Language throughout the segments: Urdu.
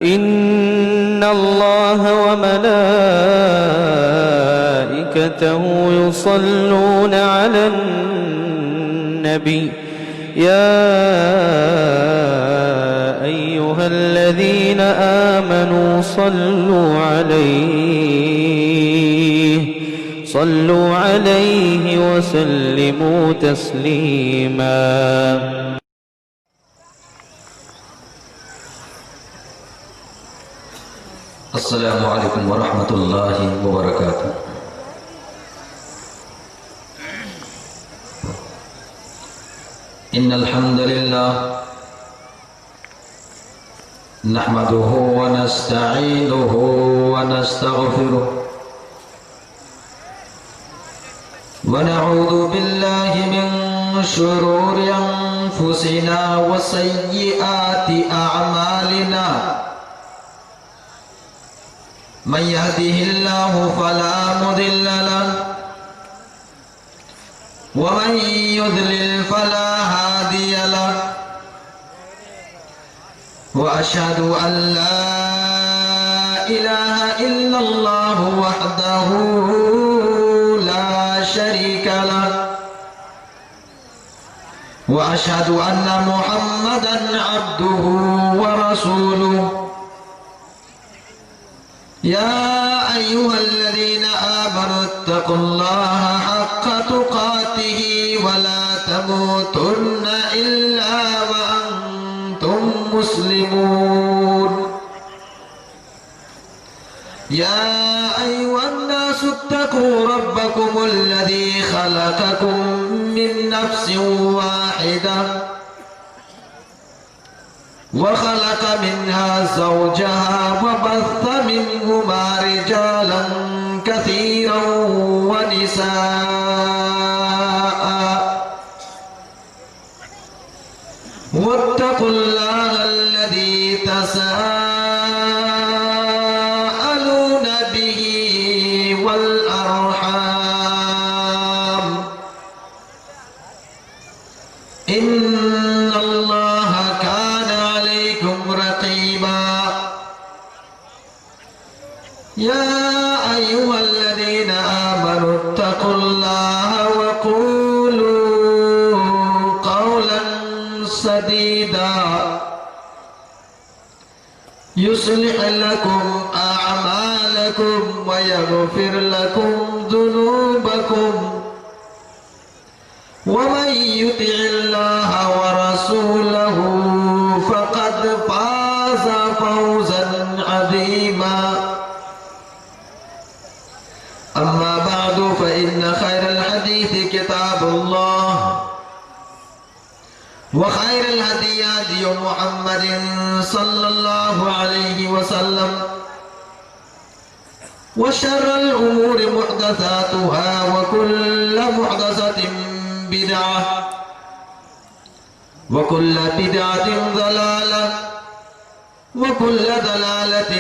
إن الله وملائكته يصلون على النبي يا أيها الذين آمنوا صلوا عليه وسلموا تسليما. السلام علیکم ورحمۃ اللہ وبرکاتہ۔ ان الحمد للہ نحمده ونستعینه ونستغفره ونعوذ باللہ من شرور انفسنا وسیئات اعمالنا، من يهده الله فلا مضل له ومن يضلل فلا هادي له، وأشهد أن لا إله إلا الله وحده لا شريك له، وأشهد أن محمدًا عبده ورسوله. يا أيها الذين آمنوا اتقوا الله حق تقاته ولا تموتن إلا وأنتم مسلمون. يا أيها الناس اتقوا ربكم الذي خلقكم من نفس واحدة وخلق منها زوجها وبث منهما رجالا كثيرا ونساء، واتقوا الله الذي تساءلون به والأرحام، إن الله كان عليكم رقيبا. يا أيها الذين آمنوا اتقوا الله وقولوا قولا سديدا يصلح لكم أعمالكم ويغفر لكم ذنوبكم، ومن يطع الله ورسوله فقد فاز فوزا عظيما. أما بعد فإن خير الحديث كتاب الله، وخير الهدي هدي محمد صلى الله عليه وسلم، وشر الأمور محدثاتها وكل محدثة بدعة وكل بدعة ضلالة وكل ضلالة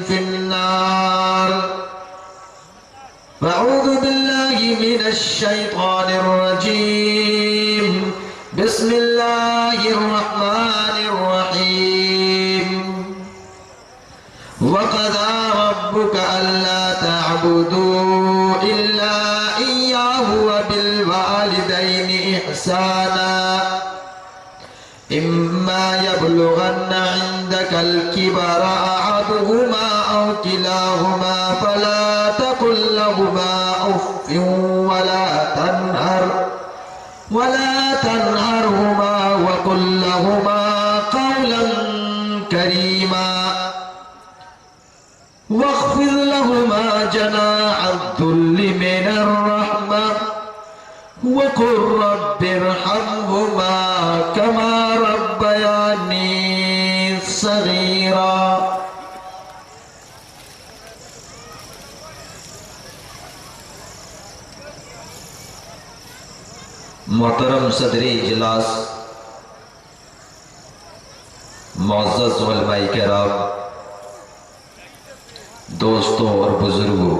في النار. فأعوذ بالله من الشيطان الرجيم، بسم الله الرحمن الرحيم. وقضى ربك ألا تعبدوا إلا إياه وبالوالدين إحسانا، إما يبلغن عندك الكبر أحدهما أو كلاهما فلا تقل لهما أف ولا تنهرهما وقل لهما قولا كريما، واخفض لهما جناح الذل من الرحمة وقل رب ارحمهما كما ربياني صغيرا. محترم صدر اجلاس، معزز علماء کرام، دوستوں اور بزرگوں،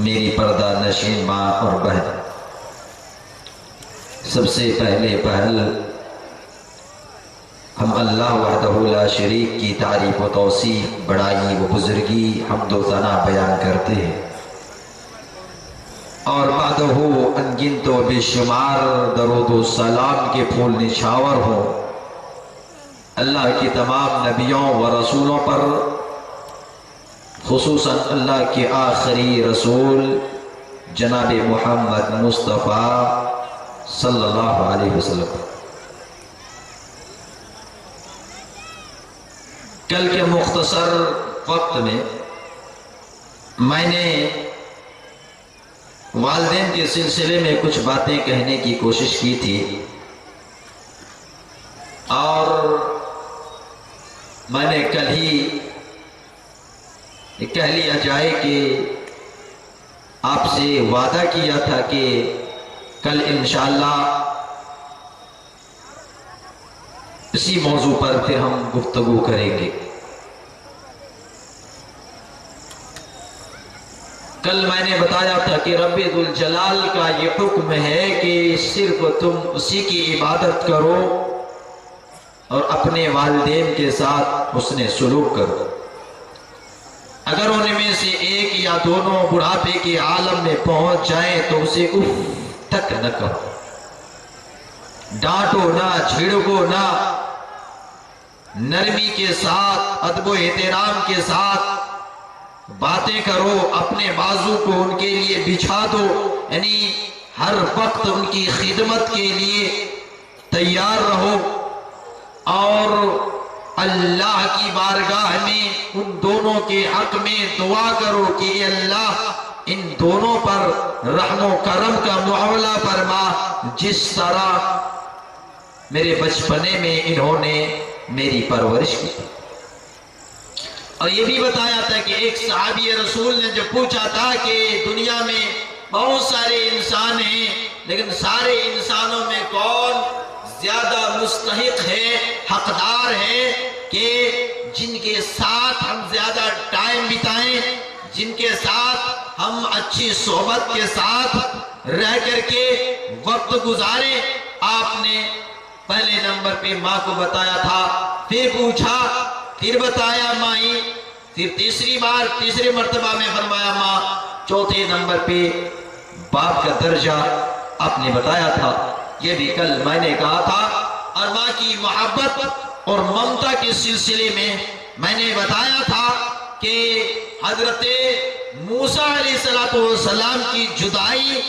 میری پردہ نشین ماں اور بہن، سب سے پہلے پہل ہم اللہ وحدہ لا شریک کی تعریف و توصیف، بڑائی و بزرگی، حمد و ثنا بیان کرتے ہیں، اور بعدہ انگنت و بے شمار درود و سلام کے پھول نچھاور ہوں اللہ کی تمام نبیوں و رسولوں پر، خصوصاً اللہ کے آخری رسول جناب محمد مصطفیٰ صلی اللہ علیہ وسلم۔ کل کے مختصر وقت میں نے والدین کے سلسلے میں کچھ باتیں کہنے کی کوشش کی تھی، اور میں نے کل ہی کہہ لیا جائے کہ آپ سے وعدہ کیا تھا کہ کل انشاءاللہ اسی موضوع پر پھر ہم گفتگو کریں گے۔ کل میں نے بتایا تھا کہ رب ذوالجلال کا یہ حکم ہے کہ صرف تم اسی کی عبادت کرو اور اپنے والدین کے ساتھ حسن سلوک کرو، اگر ان میں سے ایک یا دونوں بڑھاپے کے عالم میں پہنچ جائیں تو اسے اف تک نہ کرو، ڈانٹو نہ، جھڑکو نہ، نرمی کے ساتھ، ادب و احترام کے ساتھ باتیں کرو، اپنے بازو کو ان کے لیے بچھا دو، یعنی ہر وقت ان کی خدمت کے لیے تیار رہو، اور اللہ کی بارگاہ میں ان دونوں کے حق میں دعا کرو کہ اے اللہ ان دونوں پر رحم و کرم کا معاملہ فرما، جس طرح میرے بچپنے میں انہوں نے میری پرورش کی۔ اور یہ بھی بتایا تھا کہ ایک صحابی رسول نے جب پوچھا تھا کہ دنیا میں بہت سارے انسان ہیں، لیکن سارے انسانوں میں کون زیادہ مستحق ہے، حقدار ہے کہ جن کے ساتھ ہم زیادہ ٹائم بتائیں، جن کے ساتھ ہم اچھی صحبت کے ساتھ رہ کر کے وقت گزاریں؟ آپ نے پہلے نمبر پہ ماں کو بتایا تھا، پھر پوچھا، پھر بتایا مائی، پھر تیسری مرتبہ میں فرمایا ماں، چوتھے نمبر پہ باپ کا درجہ آپ نے بتایا تھا۔ یہ بھی کل میں نے کہا تھا، اور ماں کی محبت اور ممتا کے سلسلے میں نے بتایا تھا کہ حضرت موسیٰ علیہ السلام کی جدائی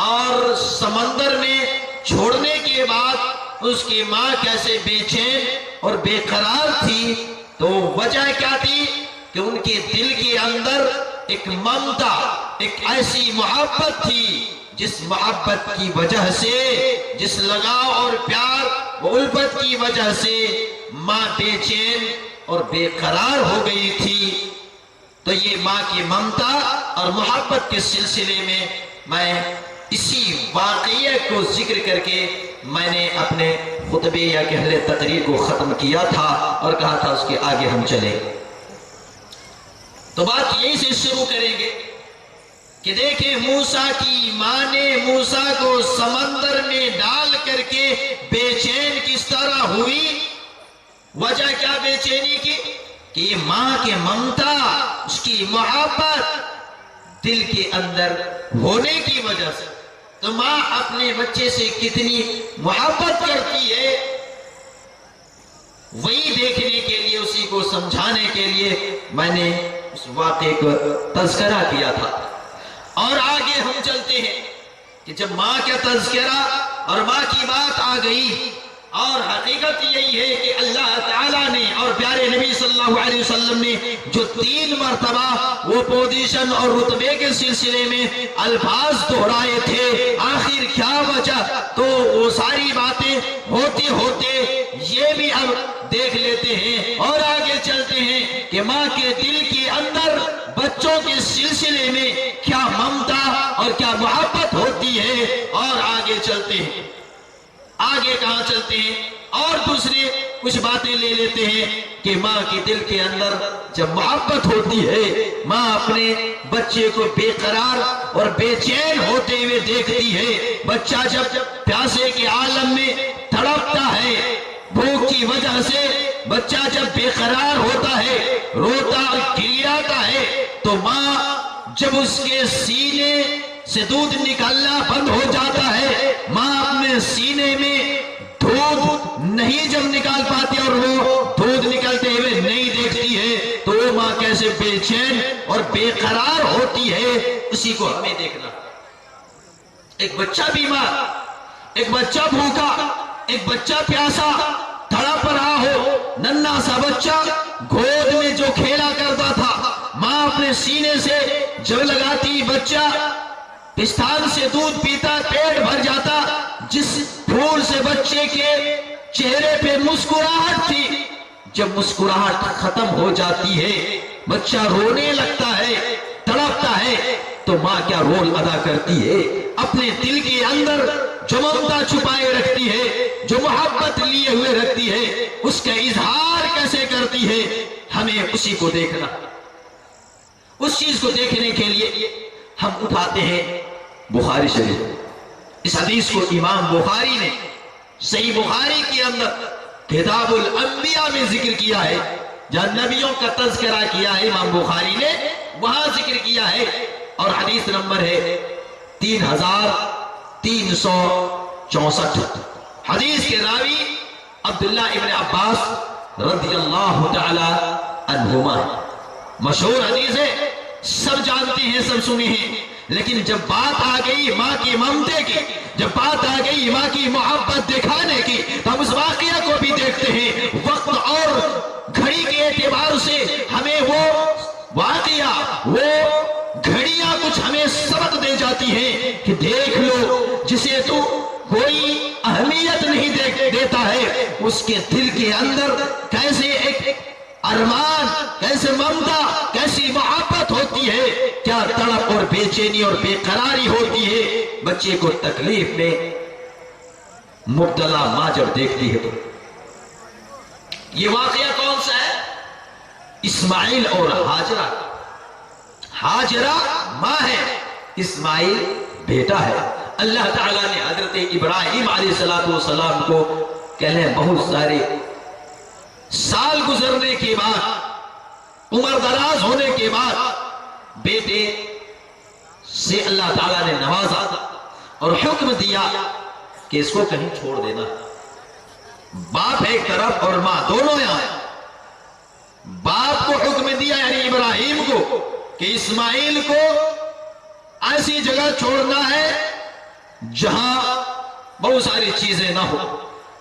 اور سمندر میں چھوڑنے کے بعد اس کی ماں کیسے بے چین اور بے قرار تھی، تو وجہ کیا تھی کہ ان کے دل کے اندر ایک ممتا، ایک ایسی محبت تھی جس محبت کی وجہ سے، جس لگاؤ اور پیار و الفت کی وجہ سے ماں بے چین اور بے قرار ہو گئی تھی۔ تو یہ ماں کی ممتا اور محبت کے سلسلے میں اسی واقعے کو ذکر کر کے میں نے اپنے خطبے یا کہلے تقریر کو ختم کیا تھا، اور کہا تھا اس کے آگے ہم چلیں۔ تو بات یہی سے شروع کریں گے کہ دیکھیں موسیٰ کی ماں نے موسیٰ کو سمندر میں ڈال کر کے بے چین کس طرح ہوئی۔ وجہ کیا بے چینی کی؟ کہ یہ ماں کے ممتا، اس کی محبت دل کے اندر ہونے کی وجہ سے۔ تو ماں اپنے بچے سے کتنی محبت کرتی ہے، وہی دیکھنے کے لیے، اسی کو سمجھانے کے لیے میں نے اس واقعے کو تذکرہ کیا تھا۔ اور آگے ہم چلتے ہیں کہ جب ماں کا تذکرہ اور ماں کی بات آ گئی، اور حقیقت یہی ہے کہ اللہ تعالیٰ نے اور پیارے نبی صلی اللہ علیہ وسلم نے جو 3 مرتبہ وہ پوزیشن اور رتبے کے سلسلے میں الفاظ دہرائے تھے، آخر کیا وجہ؟ تو وہ ساری باتیں ہوتے ہوتے یہ بھی اب دیکھ لیتے ہیں اور آگے چلتے ہیں کہ ماں کے دل کے اندر بچوں کے سلسلے میں کیا ممتا اور کیا محبت ہوتی ہے۔ اور آگے چلتے ہیں، آگے کہاں چلتے ہیں اور دوسرے کچھ باتیں لے لیتے ہیں کہ ماں کے دل کے اندر جب محبت ہوتی ہے، ماں اپنے بچے کو بے قرار اور بے چین ہوتے ہوئے دیکھتی ہے۔ بچہ جب پیاسے کے عالم میں تڑپتا ہے، بھوک کی وجہ سے بچہ جب بے قرار ہوتا ہے، روتا گریاتا ہے، تو ماں جب اس کے سینے سے دودھ نکالنا بند ہو جاتا ہے، ماں اپنے سینے میں دودھ نہیں جب نکال پاتی اور وہ دودھ نکلتے ہوئے نہیں دیکھتی ہے، تو وہ ماں کیسے بے چین اور بے قرار ہوتی ہے، اسی کو ہمیں دیکھنا۔ ایک بچہ بیمار، ایک بچہ بھوکا، ایک بچہ پیاسا تڑپ رہا ہو، ننھا سا بچہ گود میں جو کھیلا کرتا تھا، ماں اپنے سینے سے جب لگاتی، بچہ پستان سے دودھ پیتا، پیٹ بھر جاتا، جس پھول سے بچے کے چہرے پہ مسکراہٹ تھی، جب مسکراہٹ ختم ہو جاتی ہے، بچہ رونے لگتا ہے، تڑپتا ہے، تو ماں کیا رول ادا کرتی ہے؟ اپنے دل کے اندر جو ممتا چھپائے رکھتی ہے، جو محبت لیے ہوئے رکھتی ہے، اس کا اظہار کیسے کرتی ہے؟ ہمیں اسی کو دیکھنا۔ اس چیز کو دیکھنے کے لیے ہم اٹھاتے ہیں بخاری شریف۔ اس حدیث کو امام بخاری نے صحیح بخاری کے اندر کتاب الانبیاء میں ذکر کیا ہے، جہاں نبیوں کا تذکرہ کیا ہے امام بخاری نے، وہاں ذکر کیا ہے، اور حدیث نمبر ہے 3364۔ حدیث کے راوی عبداللہ ابن عباس رضی اللہ تعالی عنہما۔ مشہور حدیث ہے، سب جانتے ہیں، سب سنے ہیں، لیکن جب بات آ گئی ماں کی ممتے کی، جب بات آ گئی ماں کی محبت دکھانے کی، تو ہم اس واقعہ کو بھی دیکھتے ہیں۔ وقت اور گھڑی کے اعتبار سے ہمیں وہ واقعہ، وہ گھڑیاں کچھ ہمیں سبق دے جاتی ہیں کہ دیکھ لو، جسے تو کوئی اہمیت نہیں دیتا ہے، اس کے دل کے اندر کیسے ایک ارمان، کیسے ممتا، کیسی محبت ہوتی ہے، کیا تڑپ اور بے چینی اور بے قراری ہوتی ہے بچے کو تکلیف میں مبتلا ماں جب دیکھتی ہے۔ تو یہ واقعہ کون سا ہے؟ اسماعیل اور ہاجرہ۔ ہاجرہ ماں ہے، اسماعیل بیٹا ہے۔ اللہ تعالیٰ نے حضرت ابراہیم علیہ السلام کو کہنے بہت سارے سال گزرنے کے بعد، عمر دراز ہونے کے بعد، بیٹے سے اللہ تعالیٰ نے نوازا اور حکم دیا کہ اس کو کہیں چھوڑ دینا۔ باپ ایک طرف اور ماں دونوں یہاں۔ باپ کو حکم دیا یعنی ابراہیم کو کہ اسماعیل کو ایسی جگہ چھوڑنا ہے جہاں بہت ساری چیزیں نہ ہو۔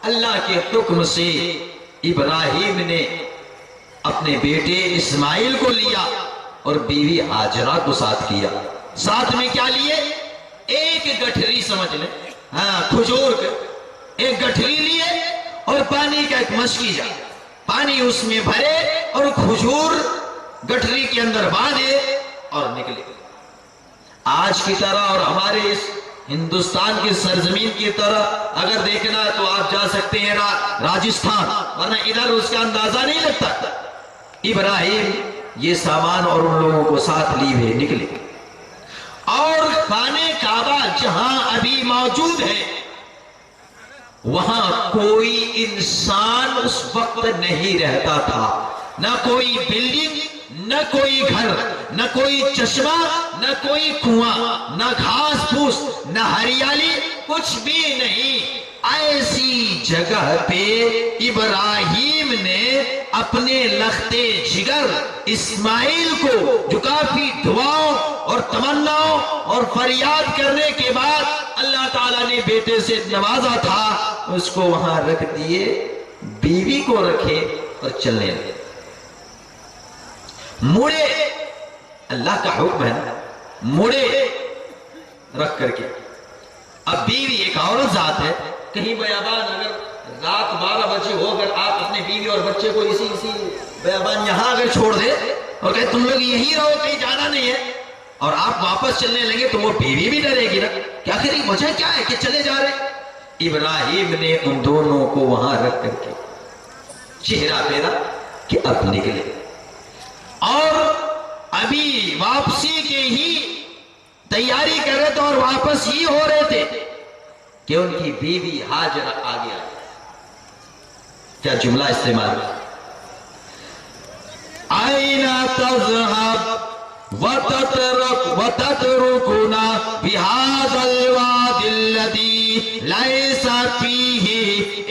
اللہ کے حکم سے ابراہیم نے اپنے بیٹے اسماعیل کو لیا اور بیوی ہاجرہ کو ساتھ کیا۔ ساتھ میں کیا لیے؟ ایک گٹھری، سمجھ لیں، کھجور کا ایک گٹھری لیے اور پانی کا ایک مشکیزہ، پانی اس میں بھرے اور کھجور گٹھری کے اندر باندھے اور نکلے۔ آج کی طرح اور ہمارے اس ہندوستان کی سرزمین کی طرح اگر دیکھنا ہے تو آپ جا سکتے ہیں راجستھان، ورنہ ادھر اس کا اندازہ نہیں لگتا۔ ابراہیم یہ سامان اور ان لوگوں کو ساتھ لیے ہوئے نکلے، اور خانہ کعبہ جہاں ابھی موجود ہے وہاں کوئی انسان اس وقت نہیں رہتا تھا، نہ کوئی بلڈنگ، نہ کوئی گھر، نہ کوئی چشمہ، نہ کوئی کنواں، نہ گھاس پھوس، نہ ہریالی، کچھ بھی نہیں۔ ایسی جگہ پہ ابراہیم نے اپنے لختے جگر اسماعیل کو، جو کافی دعاؤں اور تمناؤں اور فریاد کرنے کے بعد اللہ تعالیٰ نے بیٹے سے نوازا تھا، اس کو وہاں رکھ دیے، بیوی کو رکھے اور چلنے لگے۔ موڑے، اللہ کا حکم ہے، موڑے رکھ کر کے۔ اب بیوی ایک عورت ذات ہے، کہیں بیابان اگر رات 12 بجے ہو، اگر آپ اپنے بیوی اور بچے کو اسی بیابان یہاں اگر چھوڑ دے اور کہے تم لوگ یہی رہو، کہیں جانا نہیں ہے، اور آپ واپس چلنے لگے تو وہ بیوی بھی ڈرے گی نا کہ آخر یہ وجہ کیا ہے کہ چلے جا رہے۔ ابراہیم نے ان دونوں کو وہاں رکھ کر کے چہرہ پھیرا کہ اب نکلے، اور ابھی واپسی کے ہی تیاری کر رہے تھے اور واپس ہی ہو رہے تھے کہ ان کی بیوی ہاجرہ آ گیا۔ کیا جملہ استعمال؟ آئینہ تذہب وتترکنا بهذا الوادی الذی لیس فیہ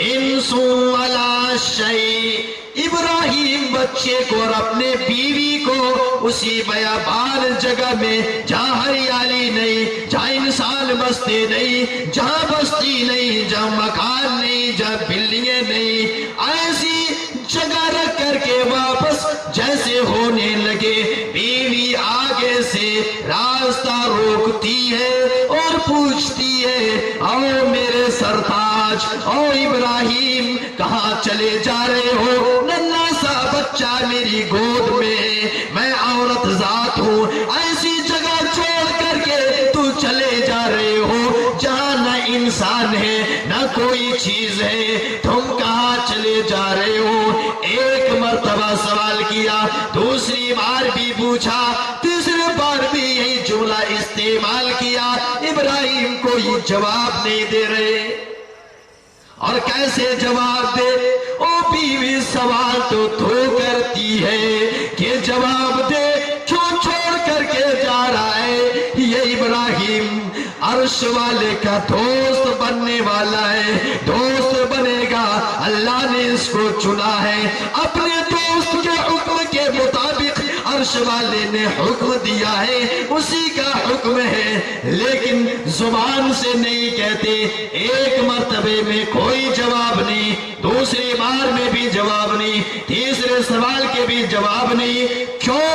انس ولا شیء۔ ابراہیم بچے کو اور اپنے بیوی کو اسی بیابان جگہ میں جہاں ہریالی نہیں، جہاں انسان بستے نہیں، جہاں بستی نہیں، جہاں مکان نہیں، جہاں بلڈنگیں نہیں، ایسی جگہ رکھ کر کے واپس جیسے ہونے لگے، بیوی آگے سے راستہ روکتی ہے اور پوچھتی ہے، او میرے سرتاج، او ابراہیم کہاں چلے جا رہے ہو؟ ننھا سا بچہ میری گود میں ہے، میں عورت ذات ہوں، ایسی جگہ چھوڑ کر کے تو چلے جا رہے ہو جہاں نہ انسان ہے نہ کوئی چیز ہے، تم کہاں چلے جا رہے ہو؟ ایک مرتبہ سوال کیا، دوسری بار بھی پوچھا، تیسری بار بھی یہی جملہ استعمال کیا، ابراہیم کوئی جواب نہیں دے رہے۔ اور کیسے جواب دے؟ او بیوی سوال تو کرتی ہے کہ جواب دے، کیوں چھوڑ کر کے جا رہا ہے؟ یہ ابراہیم عرش والے کا دوست بننے والا ہے، دوست بنے گا، اللہ نے اس کو چنا ہے، اپنے دوست کے حکم کے مطابق عرش والے نے حکم دیا ہے، اسی کا حکم ہے، لیکن زبان سے نہیں کہتے۔ ایک مرتبے میں کوئی جواب نہیں، دوسری بار میں بھی جواب نہیں، تیسرے سوال کے بھی جواب نہیں، کیوں؟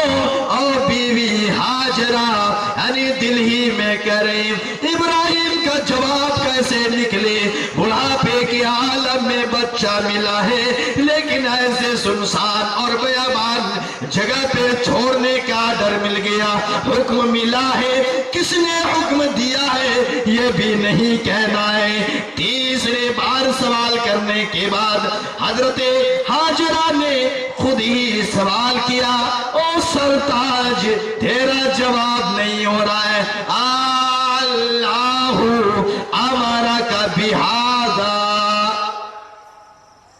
اور بیوی ہاجرہ یعنی دل ہی میں کریں ابراہیم کا جواب کیسے نکلے؟ بڑھاپے کے عالم میں بچہ ملا ہے، لیکن ایسے سنسان اور بیابان جگہ پہ چھوڑنے کا ڈر مل گیا، حکم ملا ہے، کس نے حکم دیا ہے یہ بھی نہیں کہنا ہے۔ تیسرے بار سوال کرنے کے بعد حضرت ہاجرہ نے خود ہی سوال کیا، او سرتاج تیرا جواب نہیں ہو رہا ہے، اللہ امرک بہذا،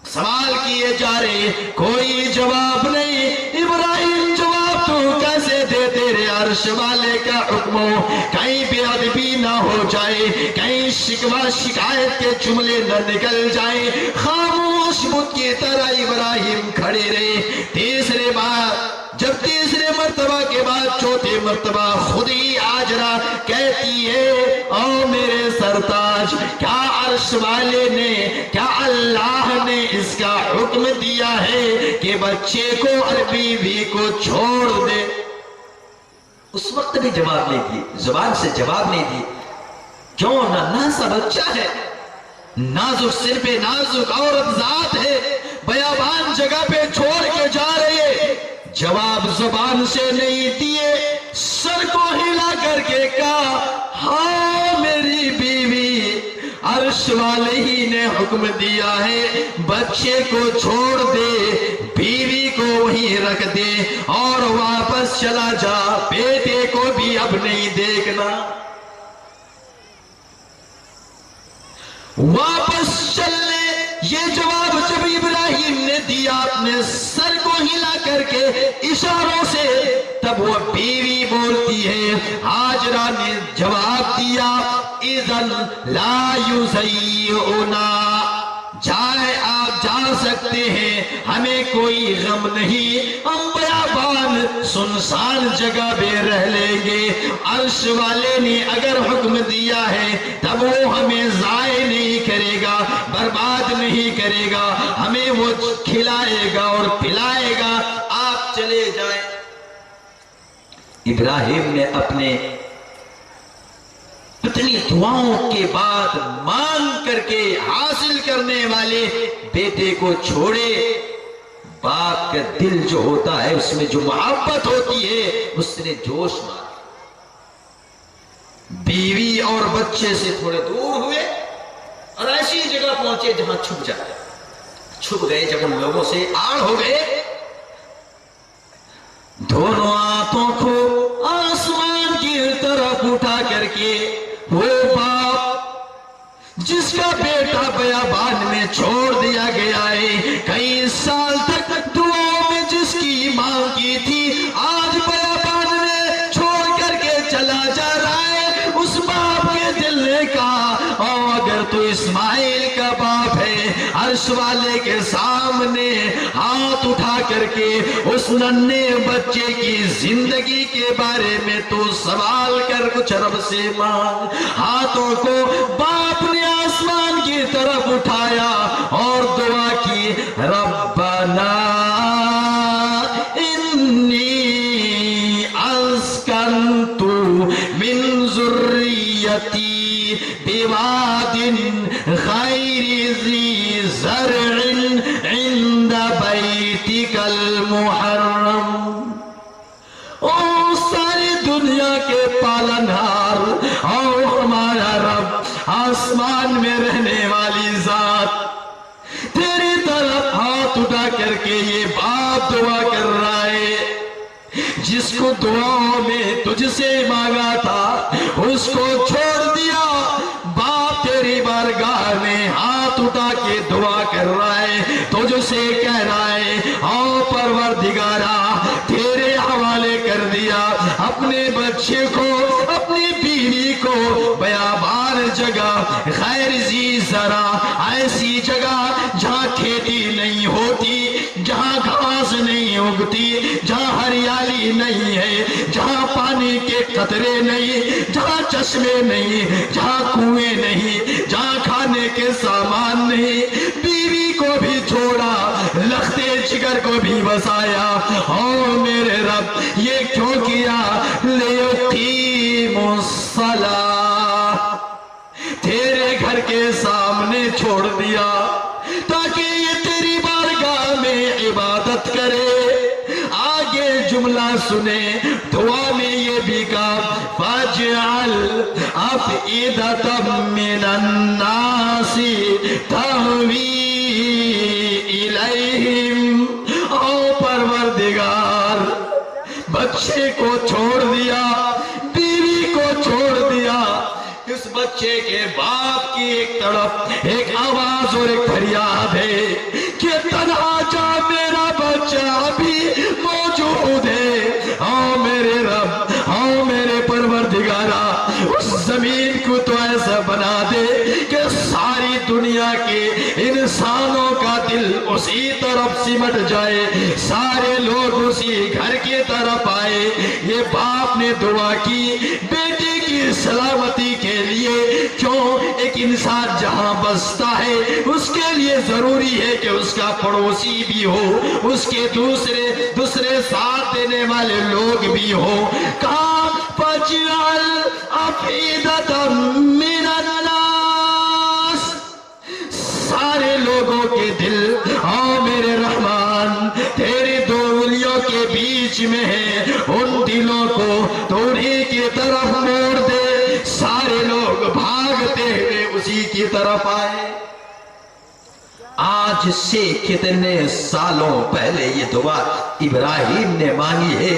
سوال کیے جا رہے کوئی جواب نہیں۔ ابراہیم جواب تو کیسے دے؟ تیرے عرش والے کا حکم ہو، کہیں بے ادبی نہ ہو جائے، کہیں شکوہ شکایت کے جملے نہ نکل جائیں، خاموش بت کی طرح ابراہیم کھڑے رہے۔ تیسرے بار جب تیسرے مرتبہ کے بعد چوتھے مرتبہ خود ہی ہاجرہ کہتی ہے، او میرے سرتاج، کیا عرش والے نے، کیا اللہ نے اس کا حکم دیا ہے کہ بچے کو اور بیوی کو چھوڑ دے؟ اس وقت بھی جواب نہیں دی، زبان سے جواب نہیں دی، کیوں؟ ننھا سا بچہ ہے، نازک سر پہ نازک عورت ذات ہے، بیابان جگہ پہ چھوڑ کے جا رہے، جواب زبان سے نہیں دیے، سر کو ہلا کر کے کہا، ہاں میری بیوی، عرش والے ہی نے حکم دیا ہے بچے کو چھوڑ دے، بیوی کو وہیں رکھ دے اور واپس چلا جا، بیٹے کو بھی اب نہیں دیکھنا۔ واپس چلنے یہ جواب جب ابراہیم نے دیا اپنے سر کو ہلا کر کے اشاروں سے، تب وہ بیوی بولتی ہے، ہاجرہ نے جواب دیا، اذن لا یضیعنا، جائے آپ جا سکتے ہیں، ہمیں کوئی غم نہیں، ہم بیابان سنسان جگہ پہ رہ لیں گے، عرش والے نے اگر حکم دیا ہے تب وہ ہمیں ضائع نہیں کرے گا، برباد نہیں کرے گا، ہمیں وہ کھلائے گا اور پلائے گا، آپ چلے جائیں۔ ابراہیم نے اپنے اتنی دعاؤں کے بعد مانگ کر کے حاصل کرنے والے بیٹے کو چھوڑے، باپ کا دل جو ہوتا ہے اس میں جو محبت ہوتی ہے اس نے جوش مارا، بیوی اور بچے سے تھوڑے دور ہوئے اور ایسی جگہ پہنچے جہاں چھپ جاتے، چھپ گئے، جب ان لوگوں سے آڑ ہو گئے، دونوں ہاتھوں کو آسمان کی طرف اٹھا کر کے وہ باپ جس کا بیٹا بیابان میں چھوڑ دیا گیا ہے، کہیں 25 سال تک دعاؤں میں جس کی مانگ کی تھی، آج بیابان میں چھوڑ کر کے چلا جا رہا ہے۔ اس باپ کے دل نے کہا، اور اگر تو اسماعیل کا باپ ہے، عرش والے کے سامنے ہاتھ اٹھا کر کے اس ننھے بچے کی زندگی کے بارے میں تو سوال کر، کچھ رب سے مانگ۔ ہاتھوں کو باپ نے آسمان کی طرف اٹھایا اور دعا کی، ربنا انی اسکنت من ذریتی بواد غیر ذی زرع عند بیتک المحرم۔ او ساری دنیا کے پالنہار اور ہمارا رب، آسمان میں رہنے والی ذات، تیری طرف ہاتھ اٹھا کر کے یہ باپ دعا کر رہا ہے، جس کو دعاؤں میں تجھ سے مانگا تھا اس کو چھوڑ دیا۔ باپ تیری بارگاہ میں ہاتھ اٹھا کے دعا کر رہا ہے، تجھ سے کہہ رہا ہے، او پروردگارا تیرے حوالے کر دیا اپنے بچے کو، اپنی بیوی کو، بیابان جگہ، غیر ذی زرع، ایسی جگہ جہاں کھیتی نہیں ہوتی، جہاں گھاس نہیں اگتی، جہاں ہریالی نہیں ہے، جہاں پانی کے قطرے نہیں، جہاں چشمے نہیں، جہاں کنویں نہیں، جہاں کھانے کے سامان نہیں۔ بیوی کو بھی چھوڑا، لختے جگر کو بھی بسایا، اور میرے رب یہ کیوں کیا؟ لیقیموا الصلاۃ، تیرے گھر کے سامنے چھوڑ دیا تاکہ یہ تیری بارگاہ میں عبادت کرے۔ آگے جملہ سنے، دعا میں یہ بھی کہا، فَاجْعَلْ أَفْئِدَةً مِّنَ النَّاسِ تَهْوِي إِلَيْهِمْ۔ او پروردگار، بچے کو چھوڑ دیا، بیوی کو چھوڑ دیا، اس بچے کے باپ کی ایک طرف ایک آواز اور ایک فریاد ہے کہ تنہا جا میرا بچہ بھی موجود ہے۔ او میرے رب، او میرے پروردگارا، اس زمین کو تو ایسا بنا دے کہ ساری دنیا کے انسانوں کا دل اسی طرف سمٹ جائے، سارے لوگ اسی گھر کی طرف آئے۔ یہ باپ نے دعا کی بیٹے کی سلامتی کے لیے، کیوں؟ ایک انسان جہاں بستا ہے اس کے لیے ضروری ہے کہ اس کا پڑوسی بھی ہو، اس کے دوسرے ساتھ دینے والے لوگ بھی ہو۔ کہاں فَاجْعَلْ أَفْئِدَةً مِّنَ النَّاسِ، سارے لوگوں کے دل، او میرے رحمان تیری دو انگلیوں کے بیچ میں ہے، ان دلوں کو توڑی کی طرف موڑ دے، سارے لوگ بھاگتے ہوئے اسی کی طرف آئے۔ آج سے کتنے سالوں پہلے یہ دعا ابراہیم نے مانگی ہے،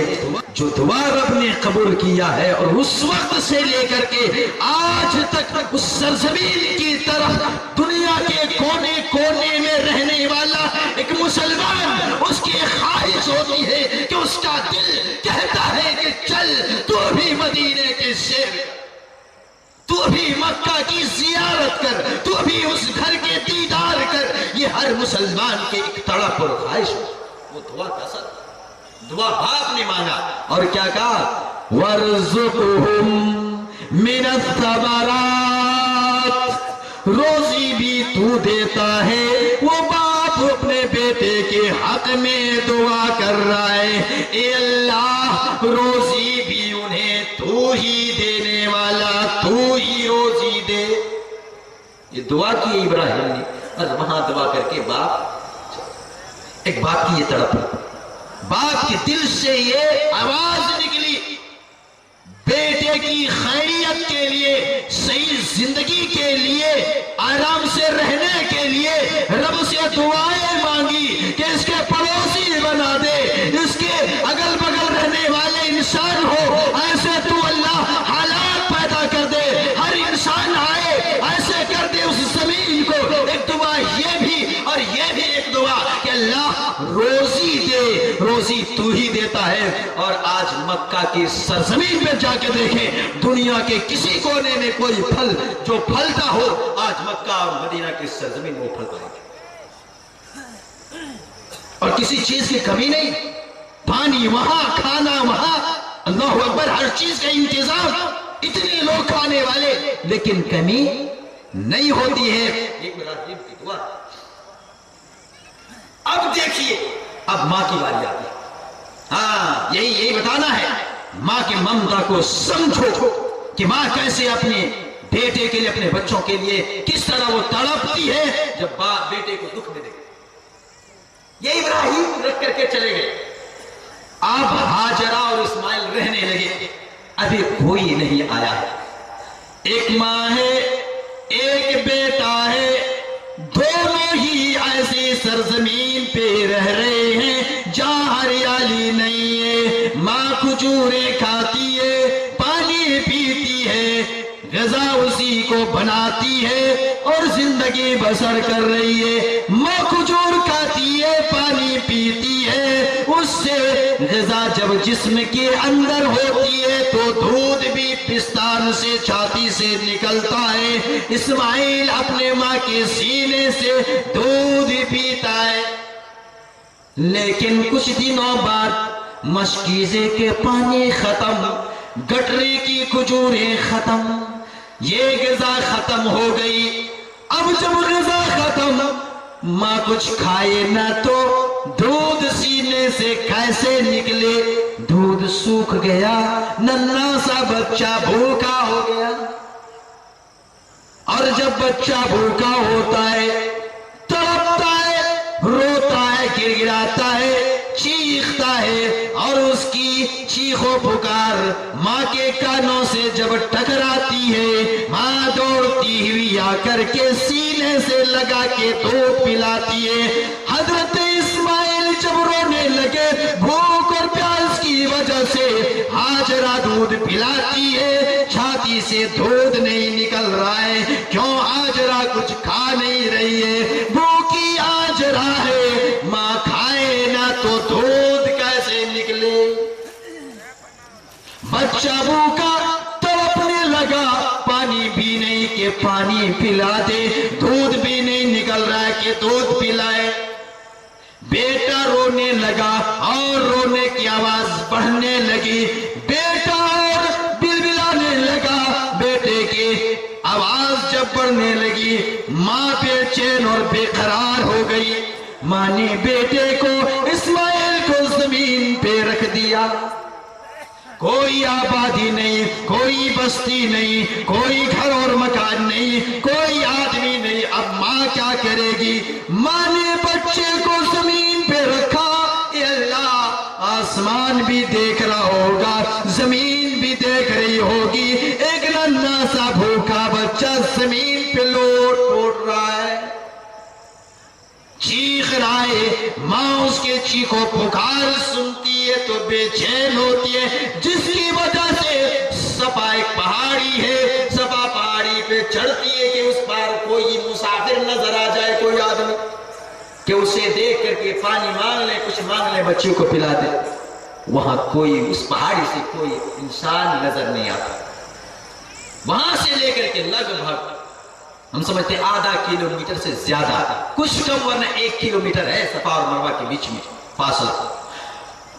جو دعا رب نے قبول کیا ہے، اور اس وقت سے لے کر کے آج تک اس سرزمین کی طرف دنیا کے کونے کونے میں رہنے والا ایک مسلمان، اس کی خواہش ہوتی ہے کہ اس کا دل کہتا ہے کہ چل تو بھی مدینے کے شہر، تو بھی مکہ کی زیارت کر، تو بھی اس گھر کے دیدار کر۔ یہ ہر مسلمان کے ایک تڑپ اور خواہش ہے۔ وہ دعا کا سر، دعا باپ نے مانگا اور کیا کہا؟ وَارْزُقْهُمْ مِنَ الثَّمَرَاتِ، روزی بھی تو دیتا ہے۔ وہ باپ اپنے بیٹے کے حق میں دعا کر رہا ہے، اے اللہ روزی بھی انہیں تو ہی دینے والا، تو ہی روزی دے۔ یہ دعا کی ابراہیم نے، اور وہاں دعا کر کے باپ، ایک باپ کی یہ تڑپ، باپ کے دل سے یہ آواز نکلی، بیٹے کی خیریت کے لیے، صحیح زندگی کے لیے، آرام سے رہنے کے لیے رب سے دعائیں مانگی کہ اس کے پڑوسی بنا دے، اس کے اگل بگل رہنے والے انسان ہو، ایسے تو اللہ حالات پیدا کر دے، ہر انسان آئے، ایسے کر دے اس زمین کو۔ ایک دعا یہ بھی، اور یہ بھی ایک دعا کہ اللہ روزی تو ہی دیتا ہے۔ اور آج مکہ کی سرزمین پہ جا کے دیکھیں، دنیا کے کسی کونے میں کوئی پھل جو پھلتا ہو، آج مکہ اور مدینہ کی سرزمین وہ پھل پائے گا، اور کسی چیز کی کمی نہیں۔ پانی وہاں، کھانا وہاں، اللہ اکبر، ہر چیز کا انتظام، اتنے لوگ کھانے والے، لیکن کمی نہیں ہوتی ہے۔ ایک ابراہیم کی دعا۔ اب دیکھیے، اب ماں کی باری آتی ہے۔ ہاں، یہی بتانا ہے، ماں کی ممتا کو سمجھو کہ ماں کیسے اپنے بیٹے کے لیے، اپنے بچوں کے لیے کس طرح وہ تڑپتی ہے جب باپ بیٹے کو دکھ میں دے۔ یہ ابراہیم رکھ کر کے چلے گئے۔ اب ہاجرہ اور اسماعیل رہنے لگے، ابھی کوئی نہیں آیا۔ ایک ماں ہے، ایک بیٹا ہے، دونوں ہی ایسی سرزمین پہ رہ رہے ہیں جہاں ہریالی نہیں ہے۔ ماں کھجوریں کھاتی ہے، پانی پیتی ہے، غذا اسی کو بناتی ہے اور زندگی بسر کر رہی ہے۔ ماں کھجور کھاتی ہے، پانی پیتی ہے، اس سے غذا جب جسم کے اندر ہوتی ہے تو دودھ بھی پستان سے، چھاتی سے نکلتا ہے۔ اسماعیل اپنے ماں کے سینے سے دودھ پیتا ہے، لیکن کچھ دنوں بعد مشکیزے کے پانی ختم، گٹرے کی کھجوریں ختم، یہ غذا ختم ہو گئی۔ اب جب غذا ختم، ماں کچھ کھائے نہ تو دودھ سینے سے کیسے نکلے؟ دودھ سوکھ گیا، ننھا سا بچہ بھوکا ہو گیا۔ اور جب بچہ بھوکا ہوتا ہے، تڑپتا ہے، روتا ہے، گر گراتا ہے، چیختا ہے، اور اس کی چیخ و پکار ماں کے کانوں سے جب ٹکراتی ہے، ماں دوڑتی ہوئی آ کر کے سینے سے لگا کے دودھ پلاتی ہے۔ حضرت اسماعیل جب رونے لگے بھوک اور پیاس کی وجہ سے، ہاجرہ دودھ پلاتی ہے، چھاتی سے دودھ نہیں نکل رہا ہے۔ کیوں؟ ہاجرہ کچھ کھا نہیں رہی ہے، بھوکی ہاجرہ ہے، ماں کھائے نہ تو دودھ کیسے نکلے؟ بچہ بھوکا تڑپنے لگا، پانی بھی نہیں کہ پانی پلا دے، دودھ بھی نہیں نکل رہا ہے کہ دودھ پلائے۔ بیٹا رونے لگا اور رونے کی آواز بڑھنے لگی، بیٹا اور بلبلانے لگا۔ بیٹے کی آواز جب بڑھنے لگی، ماں بے چین اور بے قرار ہو گئی۔ ماں نے بیٹے کو، اسماعیل کو زمین پہ رکھ دیا۔ کوئی آبادی نہیں، کوئی بستی نہیں، کوئی گھر اور مکان نہیں، کوئی آدمی نہیں۔ اب ماں کیا کرے گی؟ ماں نے بچے کو زمین پہ رکھا۔ اے اللہ، آسمان بھی دیکھ رہا ہوگا، زمین بھی دیکھ رہی ہوگی، ایک ننھا سا بھوکا بچہ زمین پہ لوٹ پوٹ رہا ہے، چیخ رہا ہے۔ ماں اس کے چیخ و پکار سنتی ہے تو بے چین ہوتی ہے، جس کی وجہ سے صفا ایک پہاڑی ہے، صفا پہاڑی پہ چڑھتی ہے کہ اس پر کوئی مسافر نظر آ جائے، کوئی آدمی، کہ اسے دیکھ کر کے پانی مانگ لے، کچھ مانگ لے، بچے کو پلا دے۔ وہاں کوئی، اس پہاڑی سے کوئی انسان نظر نہیں آتا۔ وہاں سے لے کر کے لگ بھگ ہم سمجھتے آدھا کلومیٹر سے زیادہ، کچھ کم ورنہ 1 کلومیٹر ہے صفا اور مروہ کے بیچ میں فاصلہ۔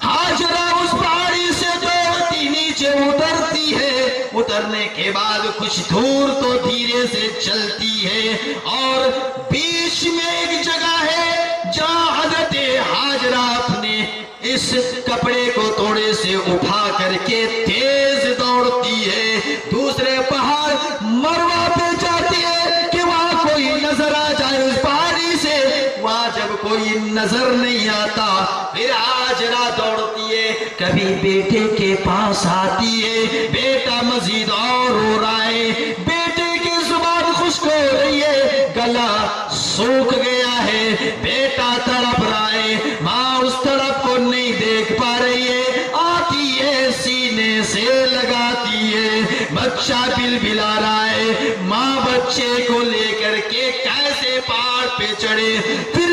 ہاجرہ اس پہاڑی سے دوڑتی نیچے اترتی ہے، اترنے کے بعد کچھ دور تو دھیرے سے چلتی ہے، اور بیچ میں ایک جگہ ہے جہاں حضرت ہاجرہ اپنے اس کپڑے کو تھوڑے سے اٹھا کر کے تیز دوڑتی ہے۔ دوسرے پہاڑ مروہ پہ جاتی ہے کہ وہاں کوئی نظر آ جائے اس پہاڑی سے، وہاں جب کوئی نظر نہیں آتا پھر ہاجرہ دوڑتی ہے، کبھی بیٹے کے پاس آتی ہے، بیٹا مزید اور رو رہا ہے، بیٹے کی زبان خشک ہو رہی ہے، گلا سوکھ گیا ہے، بیٹا تڑپ رہا ہے، ماں اس تڑپ کو نہیں دیکھ پا رہی ہے، آتی ہے سینے سے لگاتی ہے، بچہ بلبلا رہا ہے، ماں بچے کو لے کر کے کیسے پہاڑ پہ چڑھے، پھر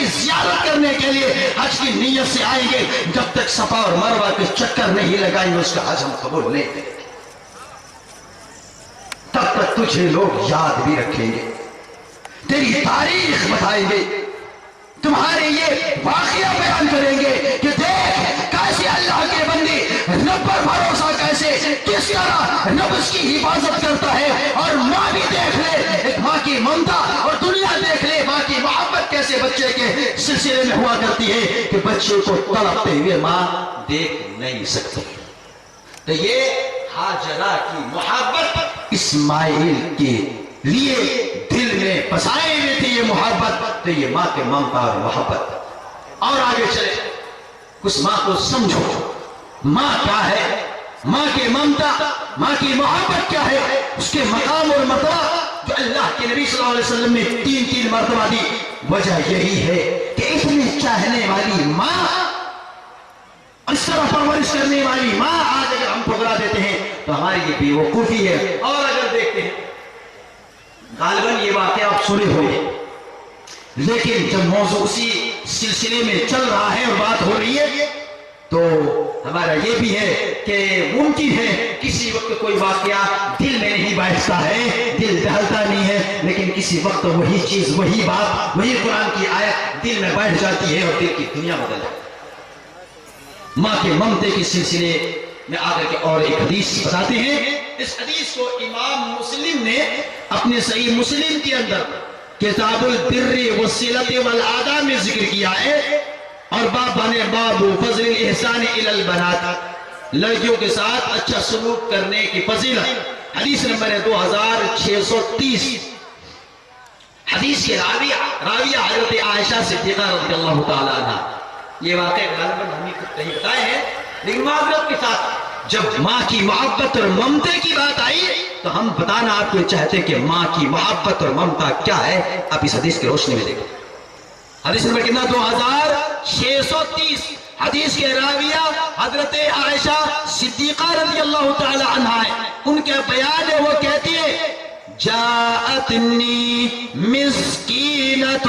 کی زیارت کرنے کے لیے حج کی نیت سے آئیں گے، جب تک صفا اور مروہ کے چکر نہیں لگائیں گے اس کا حج ہم قبول نہیں کریں گے۔ تب تک تجھے لوگ یاد بھی رکھیں گے، تیری تاریخ بتائیں گے، تمہارے یہ واقعہ بیان کریں گے کہ دیکھ کیسے اللہ کے بندے رب پر بھروسہ کیسے کس طرح رب اس کی حفاظت کرتا ہے، اور ماں بھی دیکھ لے ایک ماں کی ممتا، اور دنیا دیکھ لے ماں کی محبت کیسے بچے کے سلسلے میں ہوا کرتی ہے کہ بچے کو تڑپتے ہوئے ماں دیکھ نہیں سکتی۔ تو یہ ہاجرہ کی محبت اسماعیل کے لیے دل میں بسائے ہوئے تھی یہ محبت، تو یہ ماں کے ممتا اور محبت۔ اور آگے چلے، اس ماں کو سمجھو، ماں کیا ہے، ماں کی ممتا، ماں کی محبت کیا ہے، اس کے مقام اور مرتبہ جو اللہ کے نبی صلی اللہ علیہ وسلم نے تین مرتبہ دی۔ وجہ یہی ہے کہ اتنے چاہنے والی ماں، اس طرح پرورش کرنے والی ماں آج اگر ہم ٹھکرا دیتے ہیں تو ہماری یہ بے وقوفی ہے۔ اور اگر دیکھتے ہیں غالباً یہ واقعہ آپ سنے ہوئے، لیکن جب موضوع اسی سلسلے میں چل رہا ہے اور بات ہو رہی ہے تو ہمارا یہ بھی ہے کہ ممکن ہے کسی وقت کوئی واقعہ دل میں نہیں بیٹھتا ہے، دل دہلتا نہیں ہے، لیکن کسی وقت وہی چیز، وہی بات، وہی قرآن کی آیت دل میں بیٹھ جاتی ہے اور دل کی دنیا بدل جاتی ہے۔ ماں کے ممتے کے سلسلے میں آگر کے اور ایک حدیث بتاتے ہیں۔ اس حدیث کو امام مسلم نے اپنے صحیح مسلم کے اندر کتاب البر والصلۃ والآداب میں ذکر کیا ہے، اور باب فضل الاحسان الی البنات، لڑکیوں کے ساتھ اچھا سلوک کرنے کی فضیلت۔ حدیث نمبر ہے 2630۔ حدیث کے راویہ حضرت عائشہ صدیقہ رضی اللہ تعالی عنہ۔ یہ واقعہ غالباً ہمیں کہیں بتائے ہیں، لیکن معذرت کے ساتھ جب ماں کی محبت اور ممتے کی بات آئی تو ہم بتانا آپ کو چاہتے کہ ماں کی محبت اور ممتا کیا ہے۔ آپ اس حدیث کی روشنی میں دیکھیں۔ حدیث نمبر کتنا؟ 2630۔ حدیث کے راویہ حضرت عائشہ صدیقہ رضی اللہ تعالی عنہ ہے۔ ان کا بیان ہے، وہ کہتی ہے جاءتنی مسکینۃ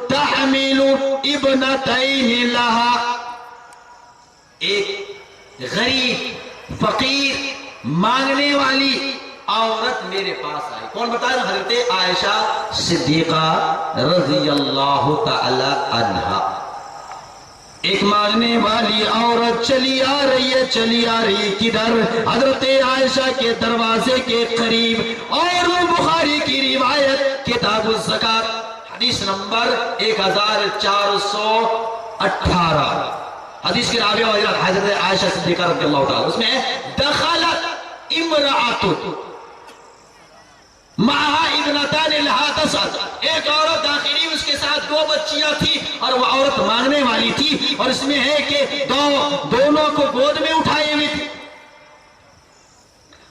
تحمل ابنتین لها، ایک غریب فقیر مانگنے والی عورت میرے پاس آئی۔ کون بتا رہا؟ حضرت عائشہ صدیقہ رضی اللہ تعالی عنہا۔ ایک مانگنے والی عورت چلی آ رہی ہے، کدھر؟ حضرت عائشہ کے دروازے کے قریب، اور وہ بخاری کی روایت کتاب الزکات حدیث نمبر 1418۔ حدیث کے راوی حضرت عائشہ صدیقہ رضی اللہ تعالی، اس میں دخلت امرأۃ معها ابنتان لها تسعد، ایک عورت داخلی، اس کے ساتھ 2 بچیاں تھی، اور وہ عورت مانگنے والی تھی، اور اس میں ہے کہ دونوں کو گود میں اٹھائے ہوئے تھی۔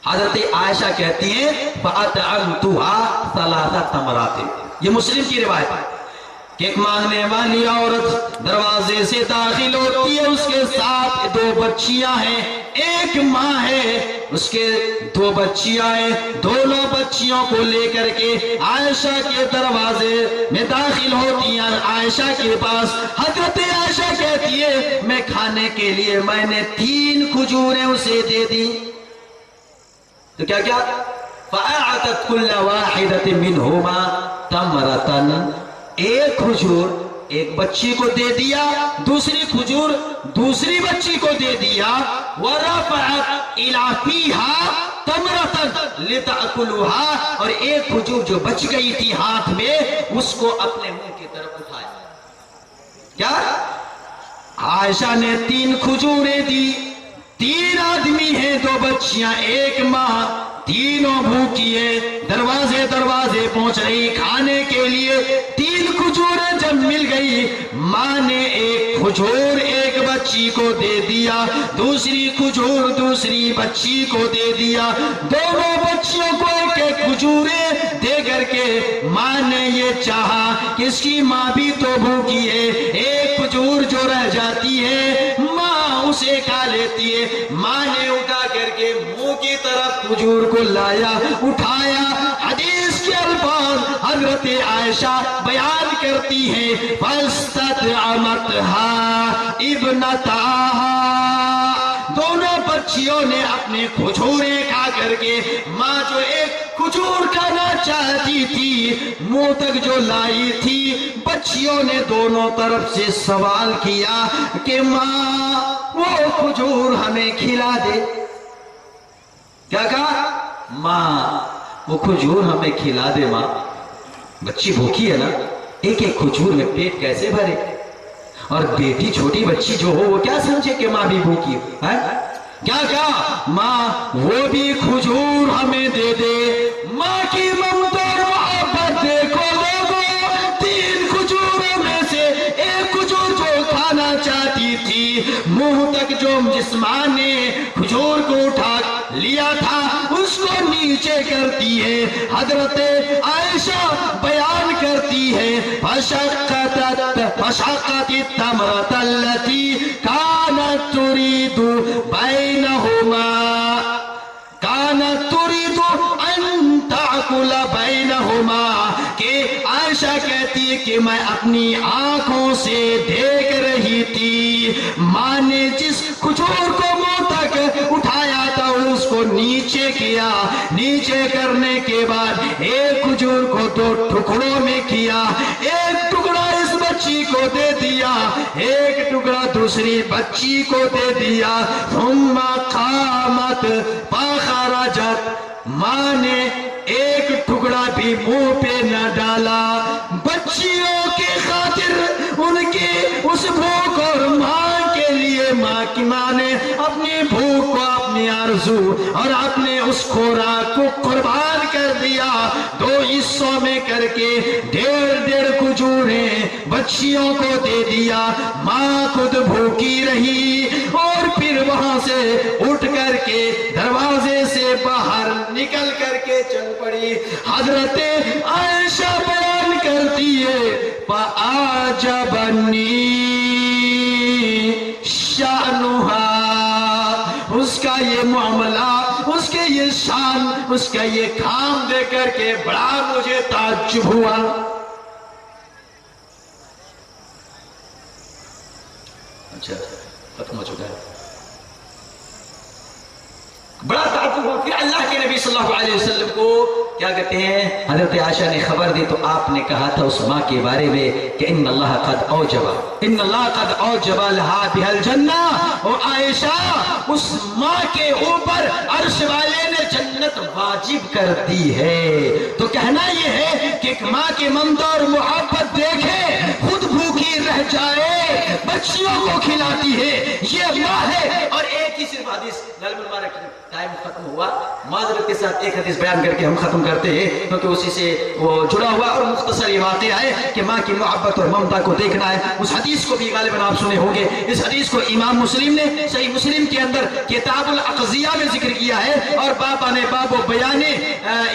حضرت عائشہ کہتی ہیں فَأَطْعَمْتُهَا 3 تمرات۔ یہ مسلم کی روایت ہے کہ ایک مانگنے والی عورت دروازے سے داخل ہوتی ہے، اس کے ساتھ 2 بچیاں ہیں، ایک ماں ہے، اس کے 2 بچیاں ہیں، دونوں بچیوں کو لے کر کے عائشہ کے دروازے میں داخل ہوتی ہیں عائشہ کے پاس۔ حضرت عائشہ کہتی ہے میں کھانے کے لیے میں نے 3 کھجوریں اسے دے دی، تو کیا فَأَعْتَتْ كُلَّ وَاحِدَةٍ مِّنْهُمَا تَمْرَةً، ایک کھجور ایک بچی کو دے دیا، دوسری کھجور دوسری بچی کو دے دیا، وَرَفَعَتْ إِلَى فِيهَا تَمْرَةً لِتَأْكُلُهَا، اور ایک کھجور جو بچ گئی تھی ہاتھ میں اس کو اپنے منہ کی طرف اٹھایا۔ کیا؟ عائشہ نے 3 کھجوریں دی، 3 آدمی ہیں، 2 بچیاں، ایک ماں، تینوں بھوکی ہے، دروازے پہنچ رہی کھانے کے لیے۔ 3 کھجوریں جب مل گئی، ماں نے ایک کھجور ایک بچی کو دے دیا، دوسری کھجور دوسری بچی کو دے دیا، دونوں بچیوں کو ایک کھجوریں دے کر کے ماں نے یہ چاہا کہ اس کی ماں بھی تو بھوکی ہے، ایک کھجور جو رہ جاتی ہے ماں اسے کھا لیتی ہے۔ ماں نے اٹھا کر کے منہ کی طرف کھجور کو لایا، اٹھایا، حدیث کے بعد حضرت عائشہ بیان کرتی ہے فاستطعمتها ابنتها، دونوں بچیوں نے اپنے کھجوریں کھا کر کے، ماں جو ایک کھجور کھانا چاہتی تھی منہ تک جو لائی تھی، بچیوں نے دونوں طرف سے سوال کیا کہ ماں وہ کھجور ہمیں کھلا دے۔ کیا کہا؟ ماں وہ کھجور ہمیں کھلا دے ماں، بچی بھوکی ہے نا، ایک ایک کھجور میں پیٹ کیسے بھرے؟ اور بیٹی چھوٹی بچی جو ہو وہ کیا سمجھے کہ ماں بھی بھوکی ہو؟ کیا کہا؟ ماں وہ بھی کھجور ہمیں دے دے۔ ماں کی ممتا اور محبت دیکھو لوگوں، 3 کھجوروں میں سے ایک کھجور جو کھانا چاہتی تھی، منہ تک جو جس ماں نے کھجور کو اٹھا لیا تھا اس کو نیچے کرتی ہے۔ حضرت عائشہ بیان کرتی ہے فشقت التمرة التي كانت تريد ان تأكل بينهما، کہ عائشہ کہتی ہے کہ میں اپنی آنکھوں سے دیکھ رہی تھی ماں نے جس کھجور کو منہ تک اٹھایا تھا اس کو نیچے کیا، نیچے کرنے کے بعد ایک کھجور کو 2 ٹکڑوں میں کیا، ایک ٹکڑا اس بچی کو دے دیا، ایک ٹکڑا دوسری بچی کو دے دیا۔ ثم قامت فخرجت، ماں نے ایک ٹکڑا بھی منہ پہ نہ ڈالا، بچیوں کے خاطر، ان کی اس بھوک اور ماں کے لیے ماں نے اپنی بھوک کو، اپنی آرزو اور اپنے اس خوراک کو قربان کر دیا۔ 2 حصوں میں کر کے 1.5 کھجوریں بچیوں کو دے دیا، ماں خود بھوکی رہی اور پھر وہاں سے اٹھ کر کے دروازے سے باہر نکل کر کے چل پڑی۔ حضرت عائشہ بیان کرتی ہے فَأَعْجَبَنِي شَأْنُهَا، اس کا یہ معاملہ، اس کے یہ شان، اس کا یہ کام دے کر کے بڑا مجھے تعجب ہوا۔ اچھا ختم ہو چکا ہے، بڑا تعجب ہوا کہ اللہ کے نبی صلی اللہ علیہ وسلم کو کیا کہتے ہیں، حضرت عائشہ نے خبر دی تو آپ نے کہا تھا اس ماں کے بارے میں کہ ان اللہ قد اوجب لها بها الجنہ، اور عائشہ اس ماں کے اوپر عرش والے نے جنت واجب کر دی ہے۔ تو کہنا یہ ہے کہ ایک ماں کی ممتا اور محبت دیکھے، خود بھوکی رہ جائے، بچیوں کو کھلاتی ہے، یہ ماں ہے۔ اور ایک ہی صرف حدیث ٹائم ختم ہوا، معذرت کے ساتھ ایک حدیث بیان کر کے ہم ختم کرتے ہیں کیونکہ اسی سے وہ جڑا ہوا اور مختصر یہ واقعہ ہے کہ ماں کی محبت اور ممتا کو دیکھنا ہے۔ اس حدیث کو بھی غالباً آپ سنے ہوں گے، اس حدیث کو امام مسلم نے صحیح مسلم کے اندر کتاب الاقضیہ میں ذکر کیا ہے، اور باب بیان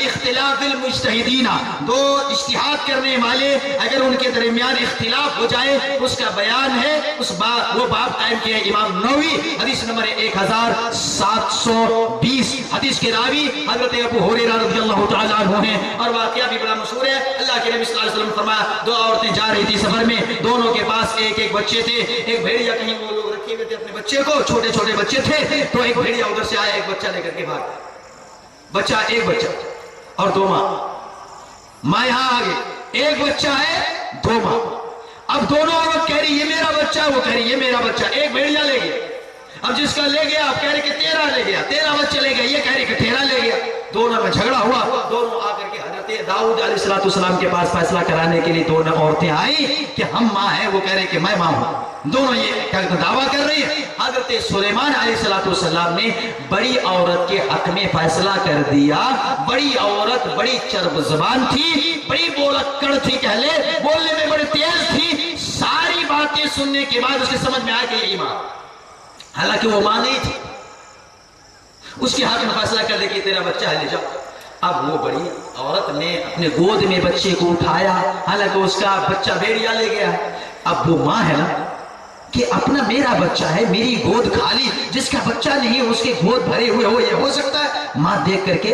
اختلاف المجتہدین، 2 اجتہاد کرنے والے اگر ان کے درمیان اختلاف ہو جائے اس کا بیان ہے، وہ باب قائم کیا ہے امام نووی، حدیث نمبر 1720۔ حدیث کے راوی حضرت ابو ہریرہ رضی اللہ تعالیٰ عنہ ہیں، اور واقعہ بھی بڑا مشہور ہے۔ اللہ کے نبی صلی اللہ علیہ وسلم فرمایا 2 عورتیں جا رہی تھی سفر میں، دونوں کے پاس ایک بچے تھے، ایک بھیڑیا کہیں وہ لوگ رکھے ہوئے تھے اپنے بچے کو، چھوٹے چھوٹے بچے تھے، تو ایک بھیڑیا ادھر سے آیا، ایک بچہ لے کر کے بھاگ، ایک بچہ اور 2 ماں یہاں آگے، ایک بچہ ہے 2 ماں۔ اب دونوں عورت کہہ رہی یہ میرا بچہ، وہ کہہ رہی یہ میرا بچہ، ایک بھیڑیا لے گیا، اب جس کا لے گیا آپ کہہ رہے کہ 13 لے گیا، 13 بچے لے گئے، یہ کہہ رہے کہ 13 لے گیا، دونوں میں جھگڑا ہوا، دونوں آ کر کے حضرت داؤد علیہ السلام کے پاس فیصلہ کرانے کے لیے 2 عورتیں آئیں کہ ہم ماں ہیں، وہ کہہ رہے کہ میں ماں ہوں، دونوں یہ دعویٰ کر رہی ہے۔ حضرت سلیمان علیہ السلام نے بڑی عورت کے حق میں فیصلہ کر دیا، بڑی عورت بڑی چرب زبان تھی، بڑی بولکڑ تھی، کہلے بولنے میں بڑی تیز تھی، ساری باتیں سننے کے بعد اس کے سمجھ میں آیا کہ یہ ماں، حالانکہ وہ ماں نہیں تھی، اس کے حق میں فیصلہ کر دے کہ تیرا بچہ ہے، لے جاؤ۔ اب وہ بڑی عورت نے اپنے گود میں بچے کو اٹھایا، حالانکہ اس کا بچہ بھیڑیا لے گیا ہے۔ اب وہ ماں ہے نا کہ اپنا میرا بچہ ہے، میری گود خالی، جس کا بچہ نہیں اس کے گود بھرے ہوئے ہو، یہ ہو سکتا ہے؟ ماں دیکھ کر کے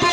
2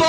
2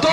2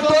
2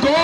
2